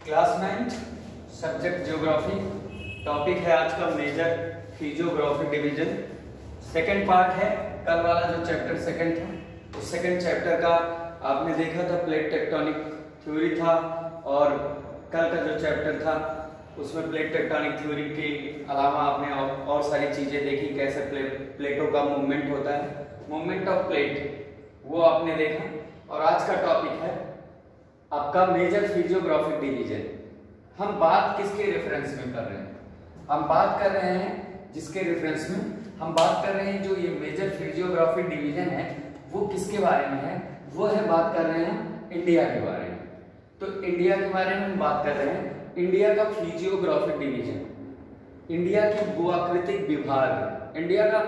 Class 9 subject geography. Topic है आज का major physiography division. Second part है। कल वाला जो चैप्टर सेकंड था उस सेकंड चैप्टर का आपने देखा था प्लेट टेक्टोनिक थ्योरी था, और कल का जो चैप्टर था उसमें प्लेट टेक्टोनिक थ्योरी के अलावा आपने और सारी चीजें देखी, कैसे प्लेटों का मूवमेंट होता है, मूवमेंट ऑफ प्लेट, वो आपने देखा। और आज का टॉपिक है आपका मेजर फिजियोग्राफिक डिवीजन। हम बात किसके रेफरेंस में कर रहे हैं? हम बात कर रहे हैं जिसके रेफरेंस में हम बात कर रहे हैं, जो ये मेजर फिजियोग्राफिक डिवीजन है वो किसके बारे में है? वो है, बात कर रहे हैं इंडिया के बारे में। तो इंडिया के बारे में हम बात कर रहे हैं, इंडिया का फिजियोग्राफिक डिवीजन, इंडिया के भूआकृतिक विभाग, इंडिया का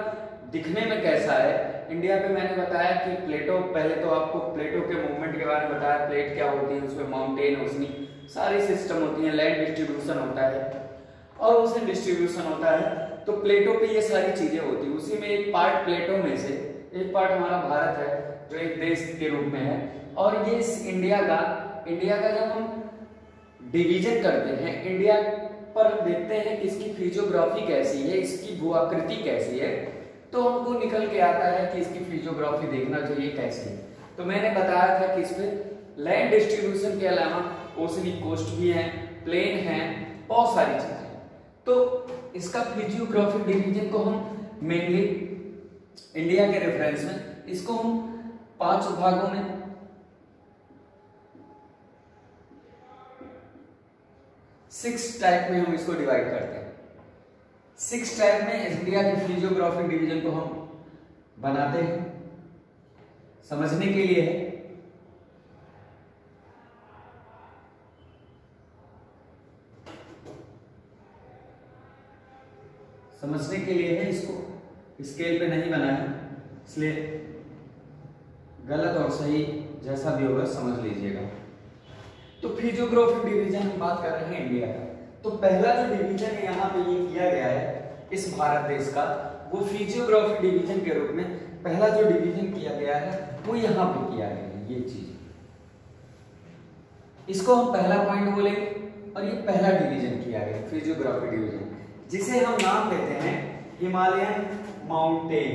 दिखने में कैसा है। इंडिया पे मैंने बताया कि प्लेटों, पहले तो आपको प्लेटों के मूवमेंट के बारे में बताया, प्लेट क्या होती है, उसमें माउंटेन, ओशनी सारी सिस्टम होती है, लैंड डिस्ट्रीब्यूशन होता है और ओशन डिस्ट्रीब्यूशन होता है। तो प्लेटों पे ये सारी चीजें होती है। उसी में एक पार्ट प्लेटों में से एक पार्ट हमारा भारत है जो एक देश के रूप में है। और ये इंडिया का जब हम डिवीजन करते हैं, इंडिया पर देखते हैं कि इसकी फिजियोग्राफी कैसी है, इसकी भूआकृति कैसी है, तो हमको निकल के आता है कि इसकी फिजियोग्राफी देखना चाहिए कैसी है। तो मैंने बताया था कि इसमें लैंड डिस्ट्रीब्यूशन के अलावा ओशनी कोस्ट भी है, प्लेन है, बहुत सारी चीजें। तो इसका फिजियोग्राफिक डिवीजन को हम मेनली इंडिया के रेफरेंस में इसको हम 5 भागों में, 6 टाइप में हम इसको डिवाइड करते हैं। 6 टाइप में इंडिया के फिजियोग्राफिक डिवीजन को हम बनाते हैं। समझने के लिए है, समझने के लिए है, इसको स्केल पे नहीं बनाया, इसलिए गलत और सही जैसा भी होगा समझ लीजिएगा। तो फिजियोग्राफिक डिवीजन हम बात कर रहे हैं इंडिया का। तो पहला जो डिवीजन यहाँ पे ये किया गया है इस भारत देश का, वो फिजियोग्राफिक डिवीजन के रूप में पहला जो डिवीजन किया गया है वो यहाँ पे किया गया है। ये चीज, इसको हम पहला पॉइंट बोलेंगे और ये पहला डिवीजन किया गया फिजियोग्राफिक डिवीजन, जिसे हम नाम देते हैं हिमालयन माउंटेन।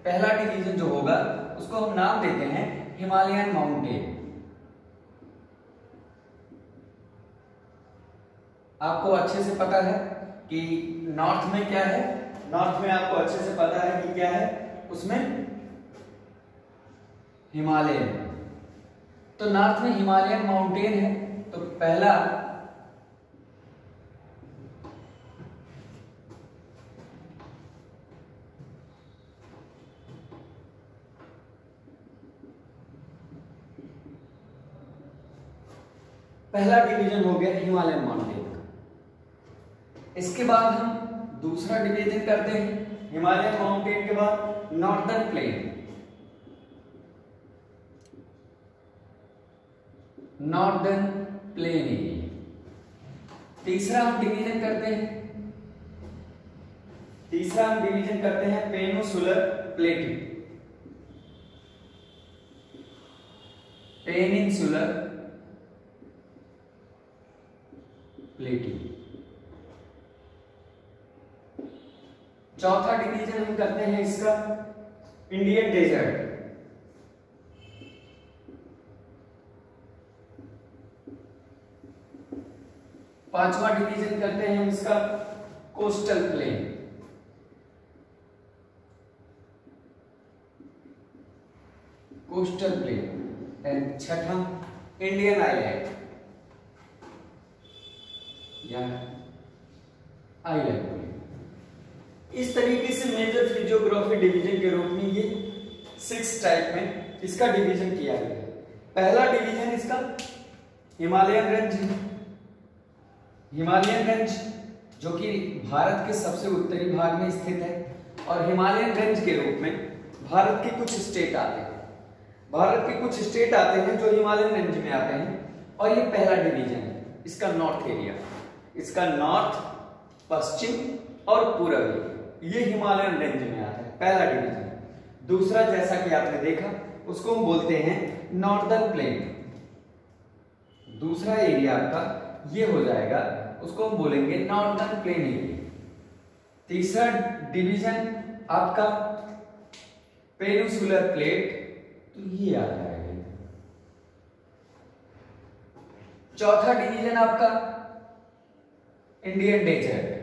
पहला डिवीजन जो होगा उसको हम नाम देते हैं हिमालयन माउंटेन। आपको अच्छे से पता है कि नॉर्थ में क्या है, नॉर्थ में आपको अच्छे से पता है कि क्या है, उसमें हिमालय। तो नॉर्थ में हिमालयन माउंटेन है। तो पहला डिवीजन हो गया हिमालयन माउंटेन का। इसके बाद हम दूसरा डिवीजन करते हैं हिमालयन माउंटेन के बाद northern plain, northern plain area. तीसरा हम डिवीजन करते हैं पेनिनसुलर प्लेटिंग, पेनिनसुलर प्लेटिंग। चौथा डिवीजन हम करते हैं इसका इंडियन डेजर्ट, पांचवा डिवीजन करते हैं हम इसका coastal plain, coastal plain. And छठा इंडियन आइलैंड या आइलैंड। इस तरीके से मेजर फिजियोग्राफी डिवीजन के रूप में ये 6 टाइप में इसका डिवीजन किया गया है। पहला डिवीजन इसका हिमालयन रेंज है। हिमालयन रेंज जो कि भारत के सबसे उत्तरी भाग में स्थित है, और हिमालयन रेंज के रूप में भारत के कुछ स्टेट आते हैं, जो हिमालयन रेंज में आते हैं। और ये पहला डिवीजन है इसका नॉर्थ एरिया, इसका नॉर्थ, पश्चिम और पूर्वी, ये हिमालयन रेंज में आता है, पहला डिवीजन। दूसरा, जैसा कि आपने देखा, उसको हम बोलते हैं नॉर्दर्न प्लेन। दूसरा एरिया आपका ये हो जाएगा, उसको हम बोलेंगे नॉर्दर्न प्लेन एरिया। तीसरा डिवीजन आपका पेनिनसुलर प्लेट, तो ये आ जाएगा। चौथा डिवीजन आपका इंडियन डेजर्ट।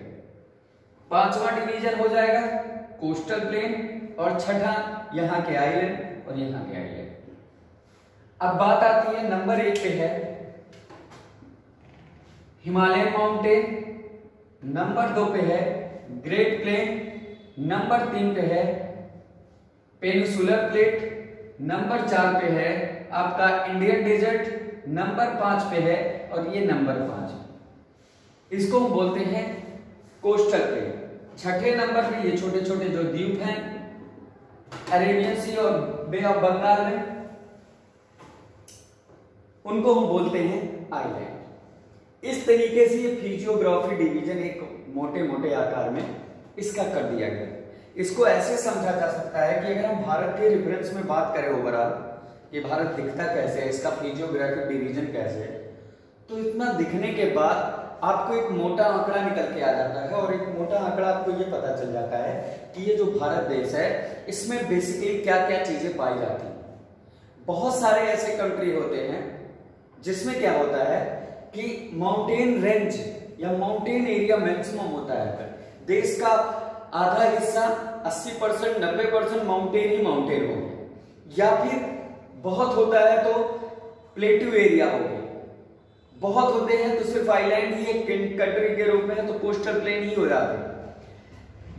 पांचवा डिवीजन हो जाएगा कोस्टल प्लेन, और छठा यहां के आइलैंड और यहां के आइलैंड। अब बात आती है नंबर 1 पे है हिमालयन माउंटेन, नंबर 2 पे है ग्रेट प्लेन, नंबर 3 पे है पेनिनसुलर प्लेट, नंबर 4 पे है आपका इंडियन डेजर्ट, नंबर 5 पे है, और ये नंबर 5 इसको हम बोलते हैं कोस्टल प्लेन। छठे नंबर पे ये छोटे छोटे जो द्वीप हैं अरेबियन सी और बे ऑफ बंगाल में, उनको हम बोलते हैं आइलैंड। इस तरीके से ये फिजियोग्राफी डिवीजन एक मोटे मोटे आकार में इसका कर दिया गया। इसको ऐसे समझा जा सकता है कि अगर हम भारत के रेफरेंस में बात करें ओवरऑल कि भारत दिखता कैसे है, इसका फिजियोग्राफी डिवीजन कैसे है, तो इतना दिखने के बाद आपको एक मोटा आंकड़ा निकल के आ जाता है, और एक मोटा आंकड़ा आपको ये पता चल जाता है कि ये जो भारत देश है इसमें बेसिकली क्या क्या चीजें पाई जाती हैं। बहुत सारे ऐसे कंट्री होते हैं जिसमें क्या होता है कि माउंटेन रेंज या माउंटेन एरिया मैक्सिमम होता है। देश का आधा हिस्सा 80% 90% माउंटेन ही माउंटेन हो गया, या फिर बहुत होता है तो प्लेट्यू एरिया हो गया, बहुत होते हैं तो सिर्फ आइलैंड ही एक कंट्री के रूप में है तो कोस्टल प्लेन ही हो जाते हैं।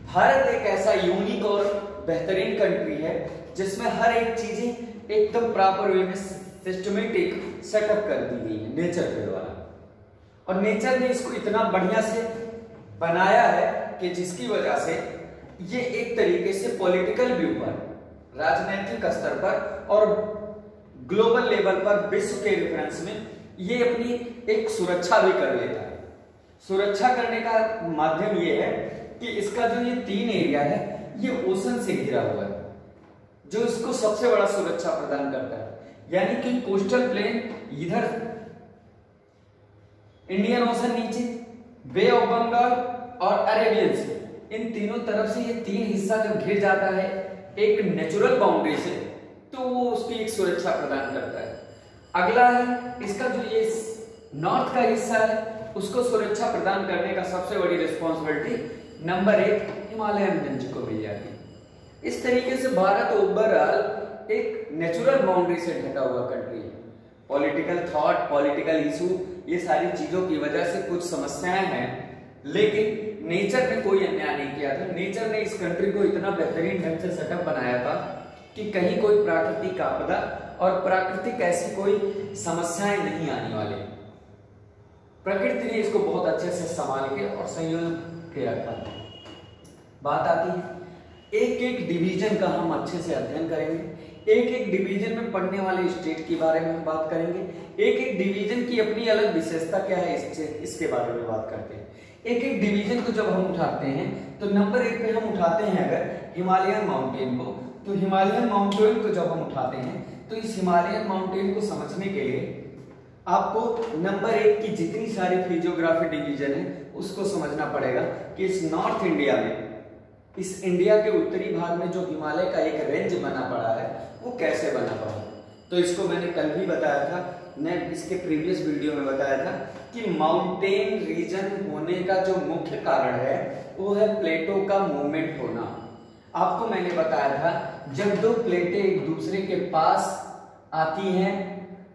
भारत एक ऐसा यूनिक और बेहतरीन कंट्री है जिसमें हर एक चीजें एकदम प्रॉपर वे में सिस्टमेटिक सेटअप कर दी गई है नेचर के द्वारा, और नेचर ने इसको इतना बढ़िया से बनाया है कि जिसकी वजह से ये एक तरीके से पॉलिटिकल व्यू पर, राजनीतिक स्तर पर और ग्लोबल लेवल पर विश्व के रेफरेंस में ये अपनी एक सुरक्षा भी कर लेता है। सुरक्षा करने का माध्यम ये है कि इसका जो ये 3 एरिया है ये ओशन से घिरा हुआ है, जो इसको सबसे बड़ा सुरक्षा प्रदान करता है। यानी कि कोस्टल प्लेन इधर, इंडियन ओशन नीचे, बे ऑफ बंगाल और अरेबियन सी, इन तीनों तरफ से ये 3 हिस्सा जब घिर जाता है एक नेचुरल बाउंड्री से, तो वो उसकी एक सुरक्षा प्रदान करता है। अगला है इसका जो ये नॉर्थ का हिस्सा है उसको सुरक्षा प्रदान करने का सबसे बड़ी रिस्पॉन्सिबिलिटी नंबर 1 हिमालयन रेंज को मिल जाती है। इस तरीके से भारत ओवरऑल एक नेचुरल बाउंड्री से ढका हुआ कंट्री है। पॉलिटिकल थॉट, पॉलिटिकल इशू, ये सारी चीजों की वजह से कुछ समस्याएं हैं, लेकिन नेचर ने कोई अन्याय नहीं किया था। नेचर ने इस कंट्री को इतना बेहतरीन ढंग से सेटअप बनाया था कि कहीं कोई प्राकृतिक आपदा और प्राकृतिक ऐसी कोई समस्याएं नहीं आने वाली। प्रकृति ने इसको बहुत अच्छे से संभाल के और संयोजन के रखा था। बात आती है एक एक डिवीजन का हम अच्छे से अध्ययन करेंगे, एक एक डिवीजन में पढ़ने वाले स्टेट के बारे में हम बात करेंगे, एक एक डिवीजन की अपनी अलग विशेषता क्या है इसके बारे में बात करते हैं। एक एक डिवीजन को जब हम उठाते हैं तो नंबर 1 पे हम उठाते हैं अगर हिमालयन माउंटेन को, तो हिमालयन माउंटेन को जब हम उठाते हैं तो इस हिमालयन माउंटेन को समझने के लिए आपको नंबर 1 की जितनी सारी फिजियोग्राफी डिवीजन है उसको समझना पड़ेगा कि इस नॉर्थ इंडिया में, इस इंडिया के उत्तरी भाग में जो हिमालय का एक रेंज बना पड़ा है वो कैसे बना पड़ा। तो इसको मैंने कल भी बताया था, मैं इसके प्रीवियस वीडियो में बताया था कि माउंटेन रीजन होने का जो मुख्य कारण है वो है प्लेटों का मूवमेंट होना। आपको मैंने बताया था जब दो प्लेटें एक दूसरे के पास आती हैं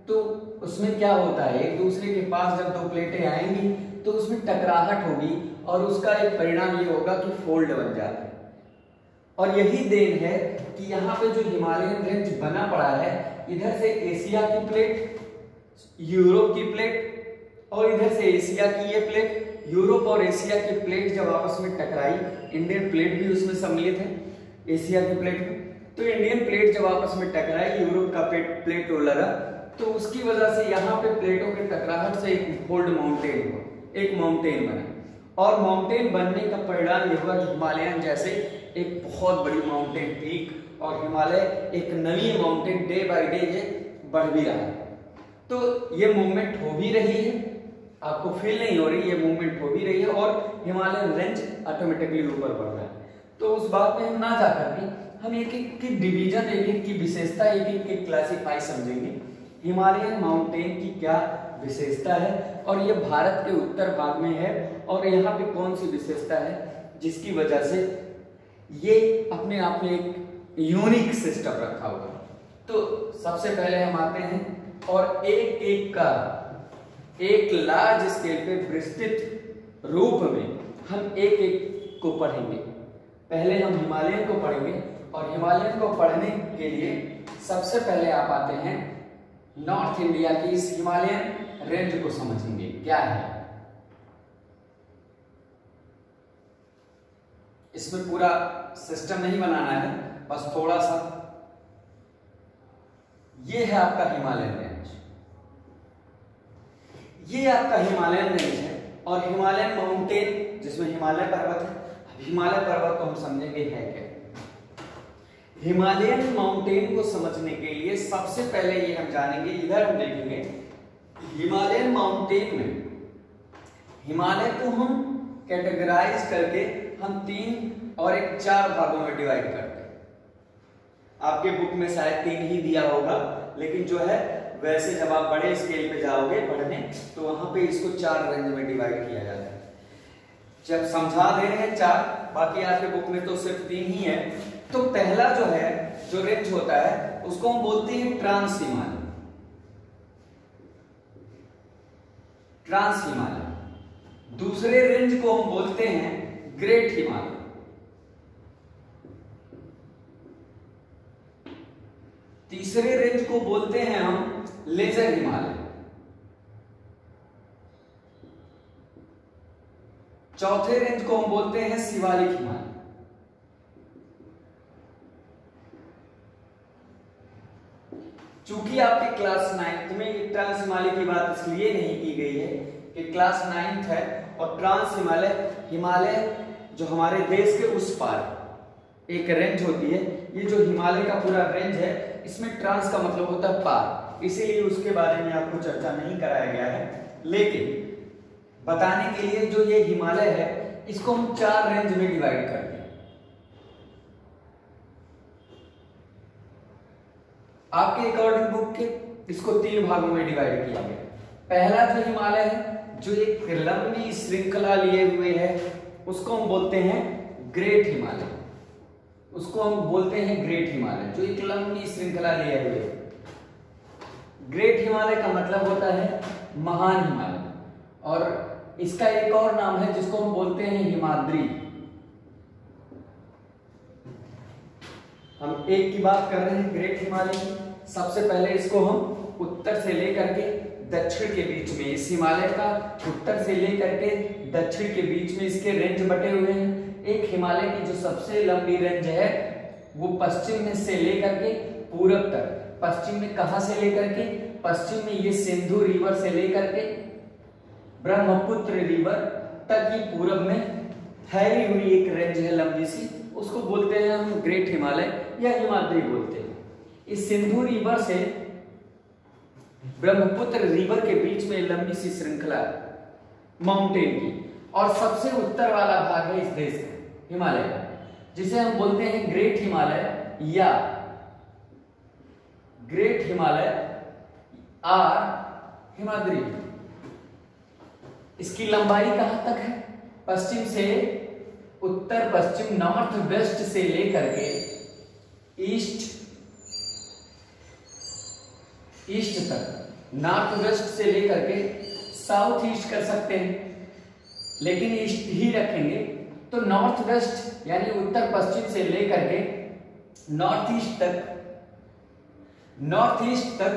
तो उसमें क्या होता है, एक दूसरे के पास जब दो प्लेटें आएंगी तो उसमें टकराहट होगी और उसका एक परिणाम ये होगा कि फोल्ड बन जाता है। और यही देन है कि यहाँ पे जो हिमालयन रेंज बना पड़ा है, इधर से एशिया की प्लेट, यूरोप की प्लेट और इधर से एशिया की ये प्लेट, यूरोप और एशिया की प्लेट जब आपस में टकराई, इंडियन प्लेट भी उसमें सम्मिलित है एशिया की प्लेट में, तो इंडियन प्लेट जब आपस में टकराई, यूरोप का प्लेट लगा, तो उसकी वजह से यहाँ पे प्लेटों के टकराहट से एक फोल्ड माउंटेन हुआ, एक माउंटेन बना। और माउंटेन बनने का परिणाम ये हुआ कि हिमालयन जैसे एक बहुत बड़ी माउंटेन पीक और हिमालय एक नई माउंटेन डे बाय डे ये बढ़ भी रहा है। तो ये मूवमेंट हो भी रही है आपको फील नहीं हो रही, ये मूवमेंट हो भी रही है और हिमालयन रेंज ऑटोमेटिकली ऊपर बढ़ रहा है। तो उस बात में हम ना जाकर के हम एक एक की डिवीजन, एक एक की विशेषता, एक एक की क्लासिफाई समझेंगे। हिमालयन माउंटेन की क्या विशेषता है और ये भारत के उत्तर भाग में है और यहाँ पे कौन सी विशेषता है जिसकी वजह से ये अपने आप में एक यूनिक सिस्टम रखा हुआ है। तो सबसे पहले हम आते हैं और एक एक का एक लार्ज स्केल पे विस्तृत रूप में हम एक एक को पढ़ेंगे। पहले हम हिमालयन को पढ़ेंगे और हिमालयन को पढ़ने के लिए सबसे पहले आप आते हैं नॉर्थ इंडिया की इस हिमालयन रेंज को समझेंगे क्या है। इसमें पूरा सिस्टम नहीं बनाना है, बस थोड़ा सा। ये है आपका हिमालयन रेंज, ये आपका हिमालयन रेंज है और हिमालयन माउंटेन जिसमें हिमालय पर्वत है। हिमालय पर्वत को हम समझेंगे है क्या। हिमालयन माउंटेन को समझने के लिए सबसे पहले ये हम जानेंगे, इधर हम देखेंगे हिमालयन माउंटेन में हिमालय को हम कैटेगराइज करके हम 3 और 4 भागों में डिवाइड करते हैं। आपके बुक में शायद 3 ही दिया होगा, लेकिन जो है वैसे जब आप बड़े स्केल पे जाओगे पढ़ने तो वहां पे इसको 4 रेंज में डिवाइड किया जाता है। जब समझा दे रहे हैं 4, बाकी आपके बुक में तो सिर्फ 3 ही है। तो पहला जो है जो रेंज होता है उसको हम बोलते हैं ट्रांस हिमालय। ट्रांस हिमालय। दूसरे रेंज को हम बोलते हैं ग्रेट हिमालय। तीसरे रेंज को बोलते हैं हम लेजर हिमालय। चौथे रेंज को हम बोलते हैं शिवालिक हिमालय। चूंकि आपके क्लास 9th में ट्रांस हिमालय की बात इसलिए नहीं की गई है कि क्लास 9th है और ट्रांस हिमालय जो हमारे देश के उस पार एक रेंज होती है। ये जो हिमालय का पूरा रेंज है इसमें ट्रांस का मतलब होता है पार, इसीलिए उसके बारे में आपको चर्चा नहीं कराया गया है। लेकिन बताने के लिए जो ये हिमालय है इसको हम 4 रेंज में डिवाइड करते हैं। आपके अकॉर्डिंग बुक के इसको 3 भागों में डिवाइड किया गया। पहला जो हिमालय है जो एक लंबी श्रृंखला लिए हुए है उसको हम बोलते हैं ग्रेट हिमालय। उसको हम बोलते हैं ग्रेट हिमालय जो एक लंबी श्रृंखला लिए हुए है। ग्रेट हिमालय का मतलब होता है महान हिमालय और इसका एक और नाम है जिसको हम बोलते हैं हिमाद्री। हम एक की बात कर रहे हैं ग्रेट हिमालय की। सबसे पहले इसको हम उत्तर से लेकर के दक्षिण के बीच में, इस हिमालय का उत्तर से लेकर के दक्षिण के बीच में इसके रेंज बटे हुए हैं। एक हिमालय की जो सबसे लंबी रेंज है वो पश्चिम में से लेकर के पूरब तक। पश्चिम में कहां से लेकर के? पश्चिम में ये सिंधु रिवर से लेकर के ब्रह्मपुत्र रिवर तक ही पूरब में फैली हुई एक रेंज है लंबी सी, उसको बोलते हैं हम ग्रेट हिमालय या हिमाद्री बोलते हैं। इस सिंधु रिवर से ब्रह्मपुत्र रिवर के बीच में लंबी सी श्रृंखला माउंटेन की और सबसे उत्तर वाला भाग है इस देश का हिमालय का, जिसे हम बोलते हैं ग्रेट हिमालय या ग्रेट हिमालय और हिमाद्री। इसकी लंबाई कहां तक है? पश्चिम से उत्तर पश्चिम नॉर्थ वेस्ट से लेकर के ईस्ट तक, नॉर्थ वेस्ट से लेकर के साउथ ईस्ट कर सकते हैं, लेकिन ईस्ट ही रखेंगे तो नॉर्थ वेस्ट यानी उत्तर पश्चिम से लेकर के नॉर्थ ईस्ट तक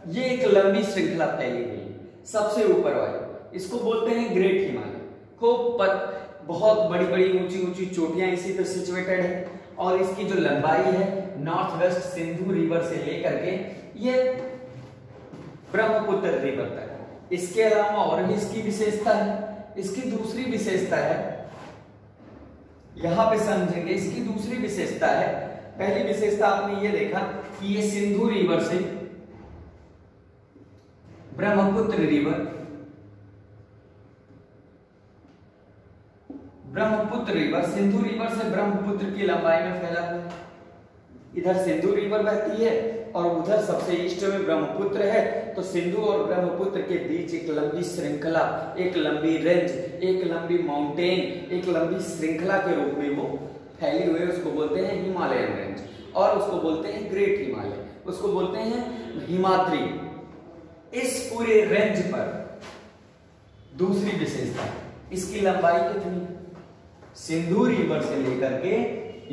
ये एक लंबी श्रृंखला फैली हुई है। सबसे ऊपर वाली इसको बोलते हैं ग्रेट हिमालय। खूब बहुत बड़ी बड़ी ऊंची ऊंची चोटियां इसी पे सिचुएटेड है और इसकी जो लंबाई है नॉर्थ वेस्ट सिंधु रिवर से लेकर के ये ब्रह्मपुत्र रिवर तक। इसके अलावा और भी इसकी विशेषता है। इसकी दूसरी विशेषता है, यहां पे समझेंगे इसकी दूसरी विशेषता है। पहली विशेषता आपने ये देखा कि ये सिंधु रिवर से Brahmaputra river Brahmaputra river Sindhu river से ब्रह्मपुत्र की लंबाई में फैला हुआ है। इधर सिंधु रिवर बहती है और उधर सबसे ईस्ट में ब्रह्मपुत्र है, तो सिंधु और ब्रह्मपुत्र के बीच एक लंबी श्रृंखला, एक लंबी रेंज, एक लंबी माउंटेन, एक लंबी श्रृंखला के रूप में वो फैली हुई है। उसको बोलते हैं हिमालयन रेंज और उसको बोलते हैं ग्रेट हिमालय, उसको बोलते हैं हिमाद्री। इस पूरे रेंज पर दूसरी विशेषता, इसकी लंबाई कितनी, सिंधु रिवर से लेकर के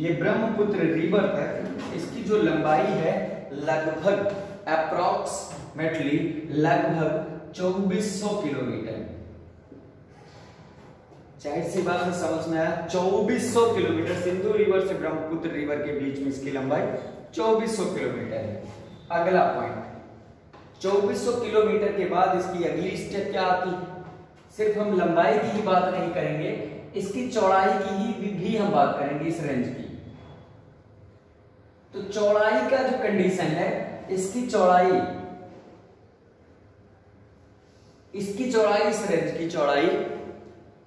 ये ब्रह्मपुत्र रिवर तक इसकी जो लंबाई है लगभग अप्रोक्सीमेटली लगभग 2400 किलोमीटर। जाहिर सी बात है, समझ में आया, 2400 किलोमीटर सिंधु रिवर से ब्रह्मपुत्र रिवर के बीच में इसकी लंबाई 2400 किलोमीटर है। अगला पॉइंट, 2400 किलोमीटर के बाद इसकी अगली स्टेप क्या आती है? सिर्फ हम लंबाई की ही बात नहीं करेंगे, इसकी चौड़ाई की ही भी हम बात करेंगे इस रेंज की। तो चौड़ाई का जो कंडीशन है, इसकी चौड़ाई इस रेंज की चौड़ाई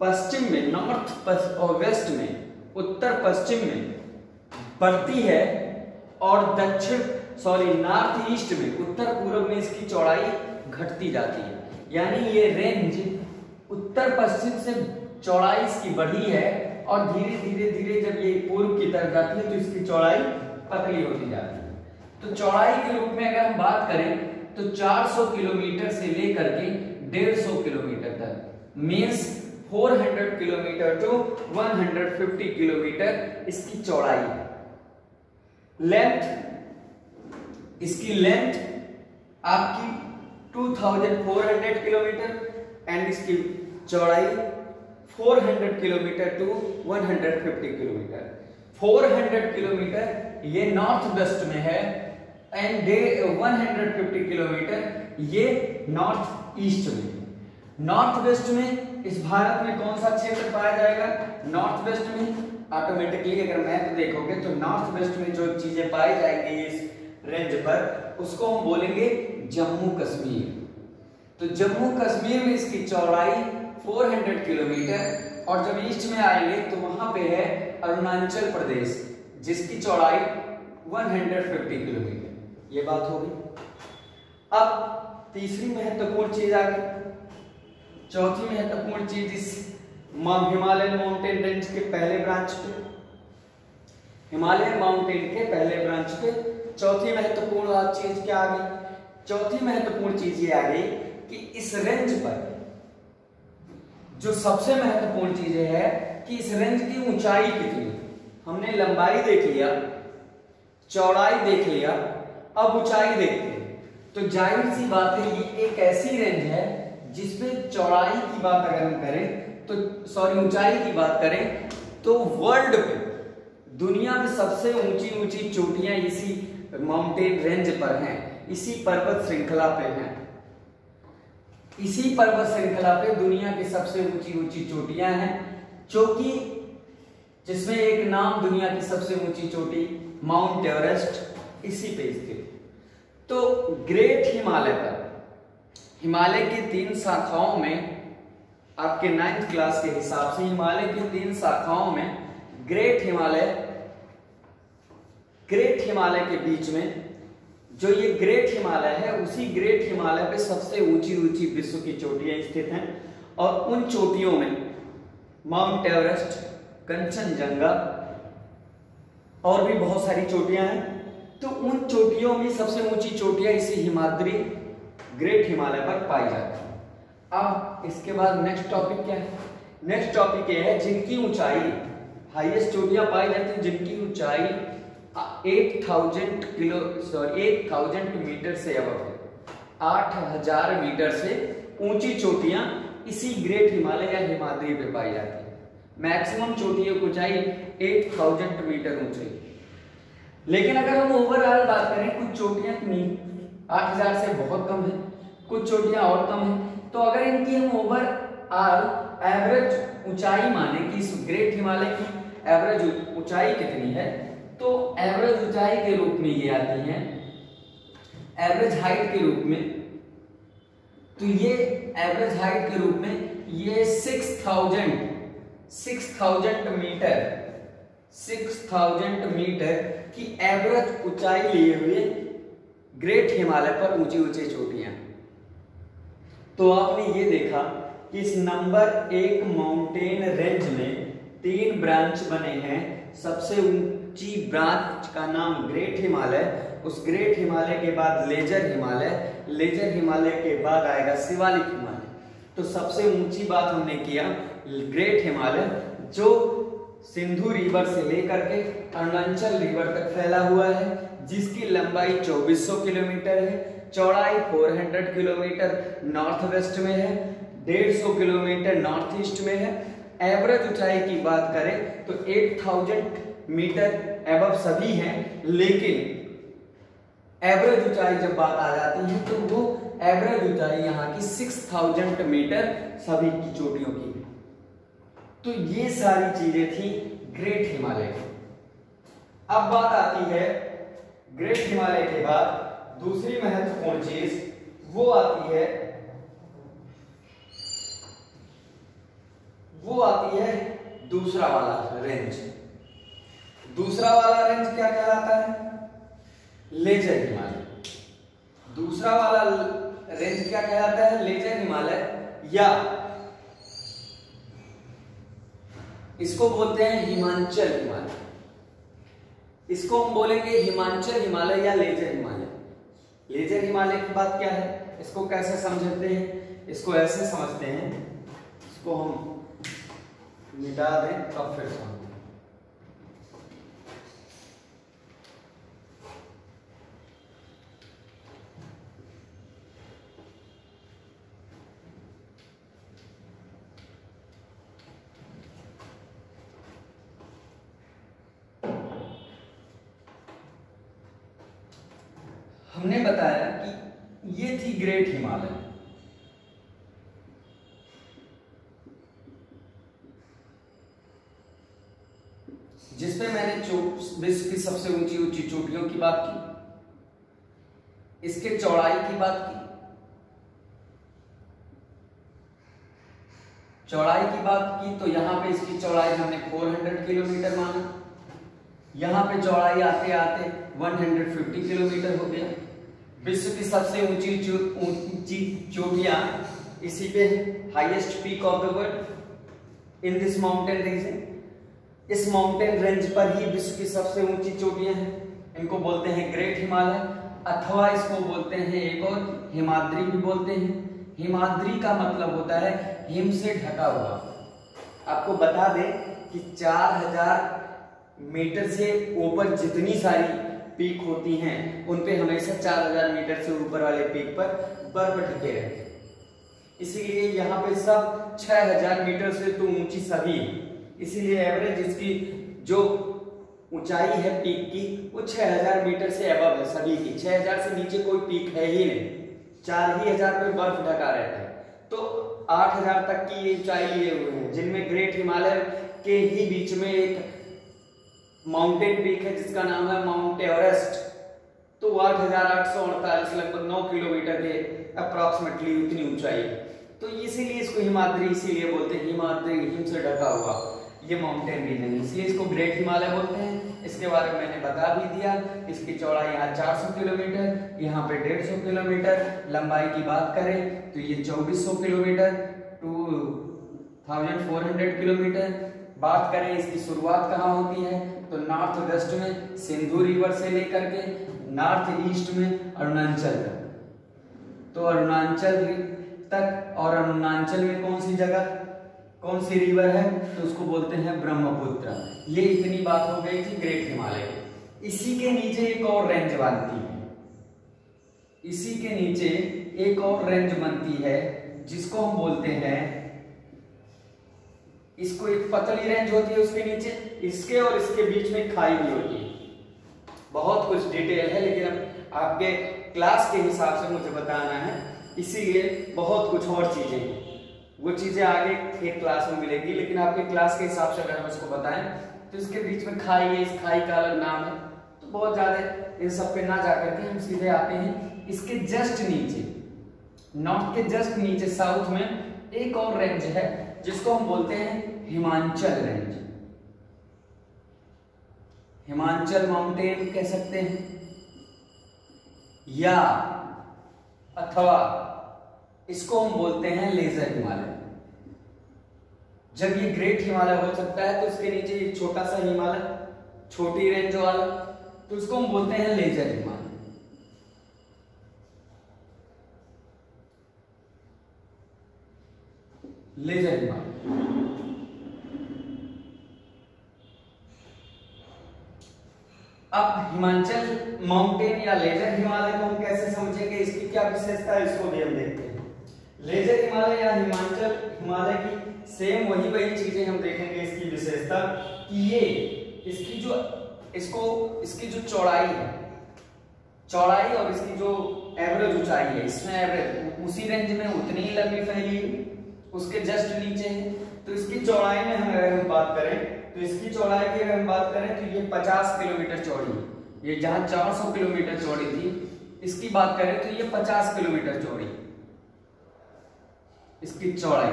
पश्चिम में, नॉर्थ और वेस्ट में, उत्तर पश्चिम में बढ़ती है और नॉर्थ ईस्ट में, उत्तर पूर्व में इसकी चौड़ाई घटती जाती है। यानी ये रेंज उत्तर पश्चिम से चौड़ाई इसकी बढ़ी है और धीरे धीरे जब ये पूर्व की तरफ जाती है तो इसकी चौड़ाई पतली होती जाती है। तो चौड़ाई के रूप में अगर हम बात करें तो 400 किलोमीटर से लेकर के 150 किलोमीटर तक, मीन्स 400 किलोमीटर टू 150 किलोमीटर इसकी चौड़ाई है। इसकी लेंथ आपकी 2400 किलोमीटर एंड इसकी चौड़ाई 400 किलोमीटर टू 150 किलोमीटर। 400 किलोमीटर ये नॉर्थ वेस्ट में है एंड 150 किलोमीटर ये नॉर्थ ईस्ट में। नॉर्थ वेस्ट में इस भारत में कौन सा क्षेत्र पाया जाएगा? नॉर्थ वेस्ट में ऑटोमेटिकली अगर मैप देखोगे तो नॉर्थ वेस्ट में जो चीजें पाई जाएंगी इस रेंज पर, उसको हम बोलेंगे जम्मू कश्मीर। तो जम्मू कश्मीर में इसकी चौड़ाई 400 किलोमीटर और जब ईस्ट में आएंगे तो वहां पे है अरुणाचल प्रदेश जिसकी चौड़ाई 150 किलोमीटर। ये बात होगी। अब तीसरी महत्वपूर्ण चीज आ गई, चौथी महत्वपूर्ण चीज इस हिमालयन माउंटेन रेंज के पहले ब्रांच पे, हिमालयन माउंटेन के पहले ब्रांच पे चौथी महत्वपूर्ण चीज क्या आ गई? चौथी महत्वपूर्ण चीज ये आ गई कि इस रेंज पर जो सबसे महत्वपूर्ण चीज है कि इस रेंज की ऊंचाई कितनी। हमने लंबाई देख लिया, चौड़ाई देख लिया, अब ऊंचाई देखते हैं। तो जाहिर सी बात है ये एक ऐसी रेंज है जिसमें चौड़ाई की बात अगर हम करें तो ऊंचाई की बात करें तो वर्ल्ड पे, दुनिया में सबसे ऊंची चोटियां इसी माउंटेन रेंज पर हैं, इसी पर्वत श्रृंखला पे हैं। इसी पर्वत श्रृंखला पे दुनिया की सबसे ऊंची चोटियां हैं, चौकी जिसमें एक नाम दुनिया की सबसे ऊंची चोटी माउंट एवरेस्ट इसी पे स्थित। तो ग्रेट हिमालय पर, हिमालय की 3 शाखाओं में, आपके 9th क्लास के हिसाब से हिमालय की 3 शाखाओं में ग्रेट हिमालय के बीच में जो ये ग्रेट हिमालय है, उसी ग्रेट हिमालय पे सबसे ऊंची विश्व की चोटियां स्थित हैं और उन चोटियों में माउंट एवरेस्ट, कंचनजंगा और भी बहुत सारी चोटियां हैं। तो उन चोटियों में सबसे ऊंची चोटियां इसी हिमाद्री ग्रेट हिमालय पर पाई जाती है। अब इसके बाद नेक्स्ट टॉपिक क्या है? नेक्स्ट टॉपिक ये है जिनकी ऊंचाई, हाईएस्ट चोटियां पाई जाती हैं जिनकी ऊंचाई 8000 मीटर से अबव है। 8000 मीटर से ऊंची चोटियां इसी ग्रेट हिमालय या हिमाद्री पे पाई जाती है। मैक्सिमम चोटियों की ऊंचाई 8000 मीटर ऊंची। लेकिन अगर हम ओवरऑल बात करें, कुछ चोटियां 8000 से बहुत कम है, कुछ चोटियां और कम है। तो अगर इनकी हम ओवरऑल एवरेज ऊंचाई माने कि इस ग्रेट हिमालय की एवरेज ऊंचाई कितनी है, तो एवरेज ऊंचाई के रूप में ये आती है, एवरेज हाइट के रूप में। तो ये एवरेज हाइट के रूप में ये 6000 मीटर, 6000 मीटर की एवरेज ऊंचाई लिए हुए ग्रेट हिमालय पर ऊंची ऊंची चोटियां। तो आपने ये देखा कि इस नंबर 1 माउंटेन रेंज में 3 ब्रांच बने हैं। सबसे ऊंची ब्रांच का नाम ग्रेट हिमालय, उस ग्रेट हिमालय के बाद लेजर हिमालय, लेजर हिमालय के बाद आएगा शिवालिक हिमालय। तो सबसे ऊंची बात हमने किया ग्रेट हिमालय, जो सिंधु रिवर से लेकर के अरुणाचल रिवर तक फैला हुआ है, जिसकी लंबाई 2400 किलोमीटर है, चौड़ाई 400 किलोमीटर नॉर्थ वेस्ट में है, 150 किलोमीटर नॉर्थ ईस्ट में है। एवरेज ऊंचाई की बात करें तो 8000 मीटर एबव सभी हैं, लेकिन एवरेज ऊंचाई जब बात आ जाती है तो वो एवरेज ऊंचाई यहाँ की 6000 मीटर सभी की चोटियों की। तो ये सारी चीजें थी ग्रेट हिमालय की। अब बात आती है ग्रेट हिमालय के बाद दूसरी महत्वपूर्ण चीज, वो आती है दूसरा वाला रेंज। दूसरा वाला रेंज क्या कहलाता है? लेजर हिमालय। दूसरा वाला रेंज क्या कहलाता है? लेजर हिमालय, या इसको बोलते हैं हिमांचल हिमालय। इसको हम बोलेंगे हिमांचल हिमालय या लेजर हिमालय। लेजर हिमालय की बात क्या है, इसको कैसे समझते हैं? इसको ऐसे समझते हैं, इसको हम मिटा दें तब फिर समझें। हमने बताया कि ये थी ग्रेट हिमालय, जिसमें मैंने विश्व की सबसे ऊंची ऊंची चोटियों की बात की, इसके चौड़ाई की बात की। चौड़ाई की बात की तो यहां पे इसकी चौड़ाई हमने 400 किलोमीटर माना, यहां पे चौड़ाई आते आते 150 किलोमीटर हो गया। विश्व की सबसे ऊंची चोटियां इसी पे है, highest peak of the world in this mountain region. इस माउंटेन रेंज पर ही विश्व की सबसे ऊंची चोटियां हैं। इनको बोलते हैं ग्रेट हिमालय, अथवा इसको बोलते हैं एक और हिमाद्री भी बोलते हैं। हिमाद्री का मतलब होता है हिम से ढका हुआ। आपको बता दें कि 4000 मीटर से ऊपर जितनी सारी पीक होती हैं उन पे हमेशा 4000 मीटर से ऊपर वाले पीक पर बर्फ ढके रहते हैं, इसीलिए यहाँ पे सब 6000 मीटर से तो ऊंची सभी, इसीलिए एवरेज इसकी जो ऊंचाई है पीक की वो 6000 मीटर से अबव है सभी की। 6000 से नीचे कोई पीक है ही नहीं, 4000 पे बर्फ ढका रहता है। तो 8000 तक की ये ऊंचाई लिए हुए हैं, जिनमें ग्रेट हिमालय के ही बीच में एक माउंटेन पीक है जिसका नाम है माउंट एवरेस्ट। तो 8848 लगभग 9 किलोमीटर के अप्रोक्सीमेटली उतनी ऊंचाई है। तो इसीलिए इसको हिमाद्री इसीलिए बोलते हैं, हिमाद्री हिम से ढका हुआ ये माउंटेन रीजन है, इसलिए इसको ग्रेट हिमालय बोलते हैं। इसके बारे में मैंने बता भी दिया, इसकी चौड़ाई यहाँ 400 किलोमीटर, यहाँ पे 150 किलोमीटर। लंबाई की बात करें तो ये 2400 किलोमीटर, 2400 किलोमीटर। बात करें इसकी शुरुआत कहाँ होती है तो नॉर्थ वेस्ट में सिंधु रिवर से लेकर के नॉर्थ ईस्ट में अरुणाचल तक। तो अरुणाचल तक, और अरुणाचल में कौन सी जगह, कौन सी रिवर है तो उसको बोलते हैं ब्रह्मपुत्र। ये इतनी बात हो गई थी ग्रेट हिमालय की। इसी के नीचे एक और रेंज बनती है, इसी के नीचे एक और रेंज बनती है जिसको हम बोलते हैं, इसको एक पतली रेंज होती है उसके नीचे, इसके और इसके बीच में खाई भी होती है। बहुत कुछ डिटेल है लेकिन अब आपके क्लास के हिसाब से मुझे बताना है, इसीलिए बहुत कुछ और चीजें वो चीजें आगे एक क्लास में मिलेगी, लेकिन आपके क्लास के हिसाब से अगर हम इसको बताएं तो इसके बीच में खाई है, इस खाई का अलग नाम है। तो बहुत ज्यादा इन सब पे ना जाकर के हम सीधे आते हैं इसके जस्ट नीचे, नॉर्थ के जस्ट नीचे साउथ में एक और रेंज है जिसको हम बोलते हैं हिमाचल रेंज, हिमाचल माउंटेन कह सकते हैं, या अथवा इसको हम बोलते हैं लेजर हिमालय। जब ये ग्रेट हिमालय हो सकता है तो इसके नीचे एक छोटा सा हिमालय, छोटी रेंज वाला, तो इसको हम बोलते हैं लेजर हिमालय। लेजर हिमालय। अब हिमाचल माउंटेन या लेजर हिमालय को हम कैसे समझेंगे, इसकी क्या विशेषता है, इसको भी हम देखते हैं। लेजर हिमालय या हिमाचल हिमालय की सेम वही चीजें हम देखेंगे। इसकी विशेषता कि ये इसकी जो चौड़ाई है, चौड़ाई और इसकी जो एवरेज ऊंचाई है, इसमें एवरेज उसी रेंज में उतनी ही लंबी फैली है, उसके जस्ट नीचे है। तो इसकी चौड़ाई में हम बात करें तो इसकी चौड़ाई की अगर हम बात करें तो ये 50 किलोमीटर चौड़ी है। ये जहां 400 किलोमीटर चौड़ी थी, इसकी बात करें तो ये 50 किलोमीटर चौड़ी इसकी चौड़ाई।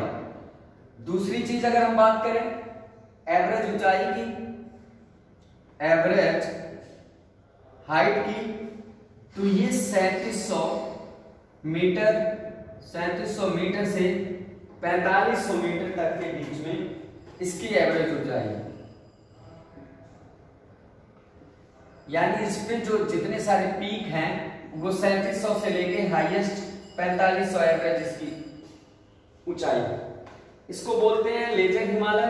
दूसरी चीज अगर हम बात करें एवरेज ऊंचाई की, एवरेज हाइट की, तो ये 3700 मीटर से 4500 मीटर तक के बीच में इसकी एवरेज ऊंचाई है। यानी इसमें जो जितने सारे पीक हैं वो 3700 से लेके हाईएस्ट 4500 एवरेज इसकी ऊंचाई है। इसको बोलते हैं लेजर हिमालय,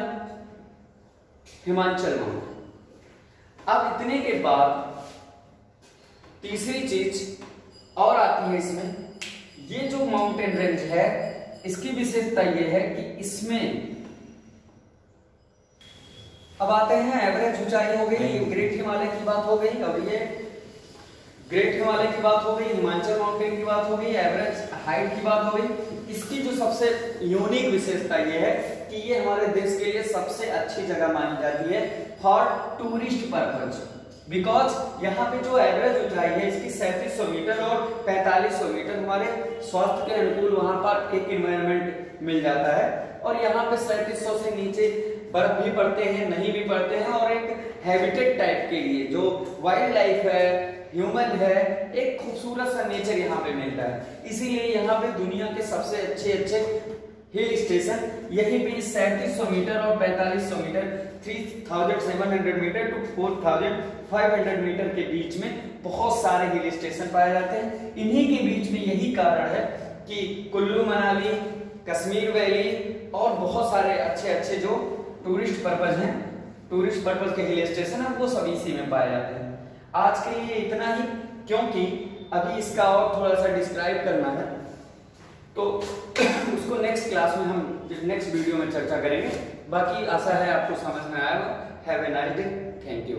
हिमाचल माउंटेन। अब इतने के बाद तीसरी चीज और आती है इसमें, ये जो माउंटेन रेंज है इसकी विशेषता ये है कि इसमें अब आते हैं एवरेज ऊंचाई हो गई, ग्रेट हिमालय की बात हो गई, अब ये ग्रेट हिमालय की बात हो गई, हिमाचल माउंटेन की बात हो गई, एवरेज हाइट की बात हो गई। इसकी जो सबसे यूनिक विशेषता ये है कि ये हमारे देश के लिए सबसे अच्छी जगह मानी जाती है फॉर टूरिस्ट पर्पज, बिकॉज यहाँ पे जो एवरेज ऊंचाई है इसकी 3700 मीटर और 4500 मीटर, हमारे स्वास्थ्य के अनुकूल वहां पर एक एनवायरनमेंट मिल जाता है। और यहाँ पे 3700 से नीचे बर्फ भी पड़ते हैं, नहीं भी पड़ते हैं, और एक हैबिटेट टाइप के लिए जो वाइल्ड लाइफ है, ह्यूमन है, एक खूबसूरत सा नेचर यहाँ पे मिलता है। इसीलिए यहाँ पे दुनिया के सबसे अच्छे हिल स्टेशन यही पे 3700 मीटर और 4500 मीटर 3700 मीटर टू 4500 मीटर के बीच में बहुत सारे हिल स्टेशन पाए जाते हैं। इन्हीं के बीच में यही कारण है कि कुल्लू मनाली, कश्मीर वैली और बहुत सारे अच्छे जो टूरिस्ट पर्पज हैं, टूरिस्ट पर्पज के हिल स्टेशन है, वो सभी इसी में पाए जाते हैं। आज के लिए इतना ही, क्योंकि अभी इसका और थोड़ा सा डिस्क्राइब करना है, तो उसको नेक्स्ट क्लास में हम नेक्स्ट वीडियो में चर्चा करेंगे। बाकी आशा है आपको समझ में आएगा। Have a nice day, thank you.